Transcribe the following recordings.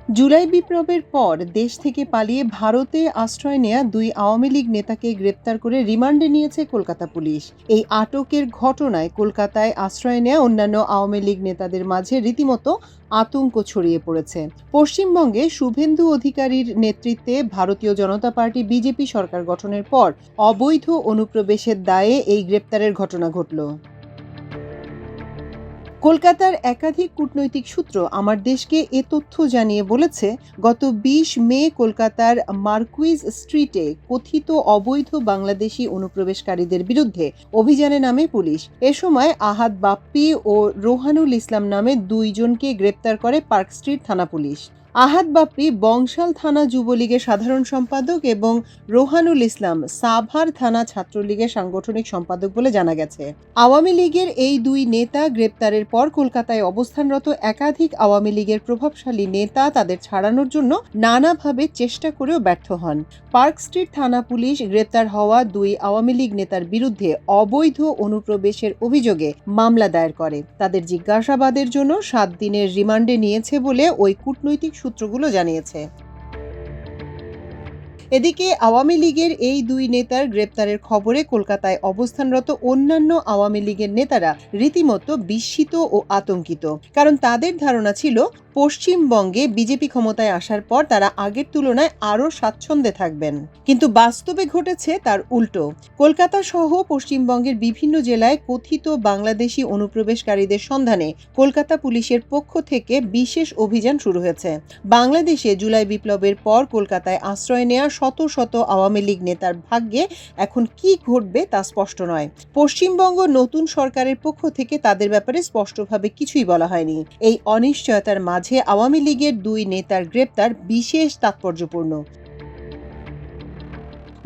জুলাই বিপ্লবের পর দেশ থেকে পালিয়ে ভারতে আশ্রয় নেয়া দুই আওয়ামী লীগ নেতাকে গ্রেপ্তার করে রিমান্ডে নিয়েছে কলকাতা পুলিশ। এই আটকের ঘটনায় কলকাতায় আশ্রয় নেয়া অন্যান্য আওয়ামী লীগ নেতাদের মাঝে রীতিমতো আতঙ্ক ছড়িয়ে পড়েছে। পশ্চিমবঙ্গে শুভেন্দু অধিকারীর নেতৃত্বে ভারতীয় জনতা পার্টি বিজেপি সরকার গঠনের পর অবৈধ অনুপ্রবেশের দায়ে এই গ্রেপ্তারের ঘটনা ঘটল। কলকাতার একাধিক কূটনৈতিক সূত্র আমার দেশকে এ তথ্য জানিয়ে বলেছে, গত ২০ মে কলকাতার মার্কুইজ স্ট্রিটে কথিত অবৈধ বাংলাদেশি অনুপ্রবেশকারীদের বিরুদ্ধে অভিযানে নামে পুলিশ। এ সময় আহাদ বাপ্পি ও রোহানুল ইসলাম নামে দুইজনকে গ্রেপ্তার করে পার্ক স্ট্রিট থানা পুলিশ। আহাদ বাপ্পি বংশাল থানা যুবলীগের সাধারণ সম্পাদক এবং রোহানুল ইসলাম সাভার থানা ছাত্রলীগের সাংগঠনিক সম্পাদক বলে জানা গেছে। আওয়ামী লীগের এই দুই নেতা গ্রেপ্তারের পর কলকাতায় অবস্থানরত একাধিক আওয়ামী লীগের প্রভাবশালী নেতা তাদের ছাড়ানোর জন্য নানাভাবে চেষ্টা করেও ব্যর্থ হন। পার্ক স্ট্রিট থানা পুলিশ গ্রেপ্তার হওয়া দুই আওয়ামী লীগ নেতার বিরুদ্ধে অবৈধ অনুপ্রবেশের অভিযোগে মামলা দায়ের করে। তাদের জিজ্ঞাসাবাদের জন্য ৭ দিনের রিমান্ডে নিয়েছে বলে ওই কূটনৈতিক সূত্রগুলো জানিয়েছে। এদিকে আওয়ামী লীগের এই দুই নেতার গ্রেপ্তারের খবরে কলকাতায় অবস্থানরত অন্যান্য আওয়ামী লীগের নেতারা রীতিমতো বিস্মিত ও আতঙ্কিত। কারণ তাদের ধারণা ছিল পশ্চিমবঙ্গে বিজেপি ক্ষমতায় আসার পর তারা আগের তুলনায় আরও স্বাচ্ছন্দ্যে থাকবেন। কিন্তু বাস্তবে ঘটেছে তার উল্টো। কলকাতা সহ পশ্চিমবঙ্গের বিভিন্ন জেলায় কথিত বাংলাদেশি অনুপ্রবেশকারীদের সন্ধানে কলকাতা পুলিশের পক্ষ থেকে বিশেষ অভিযান শুরু হয়েছে। বাংলাদেশে জুলাই বিপ্লবের পর কলকাতায় আশ্রয় নেয়া শত শত আওয়ামী লীগ নেতার ভাগ্যে এখন কি ঘটবে তা স্পষ্ট নয়। পশ্চিমবঙ্গ নতুন সরকারের পক্ষ থেকে তাদের ব্যাপারে স্পষ্টভাবে কিছুই বলা হয়নি। এই অনিশ্চয়তার মাঝে আওয়ামী লীগের দুই নেতার গ্রেপ্তার বিশেষ তাৎপর্যপূর্ণ।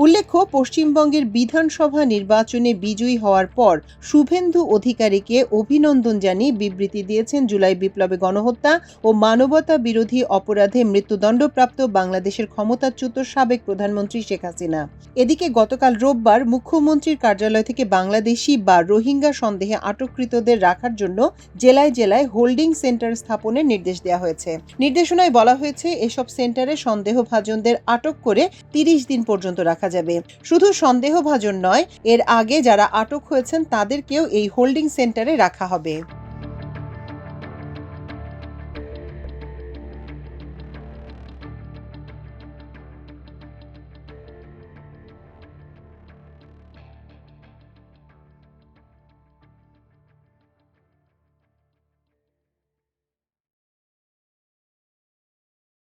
উল্লেখ্য, পশ্চিমবঙ্গের বিধানসভা নির্বাচনে বিজয়ী হওয়ার পর শুভেন্দু অধিকারীকে অভিনন্দন জানিয়ে বিবৃতি দিয়েছেন জুলাই বিপ্লবে গণহত্যা ও মানবতা বিরোধী অপরাধে মৃত্যুদণ্ডপ্রাপ্ত বাংলাদেশের ক্ষমতাচ্যুত সাবেক প্রধানমন্ত্রী শেখ হাসিনা। এদিকে গতকাল রোববার মুখ্যমন্ত্রীর কার্যালয় থেকে বাংলাদেশি বা রোহিঙ্গা সন্দেহে আটককৃতদের রাখার জন্য জেলায় জেলায় হোল্ডিং সেন্টার স্থাপনের নির্দেশ দেওয়া হয়েছে। নির্দেশনায় বলা হয়েছে, এসব সেন্টারে সন্দেহভাজনদের আটক করে ৩০ দিন পর্যন্ত রাখা যাবে। শুধু সন্দেহভাজন নয়, এর আগে যারা আটক হয়েছেন তাদেরকেও এই হোল্ডিং সেন্টারে রাখা হবে।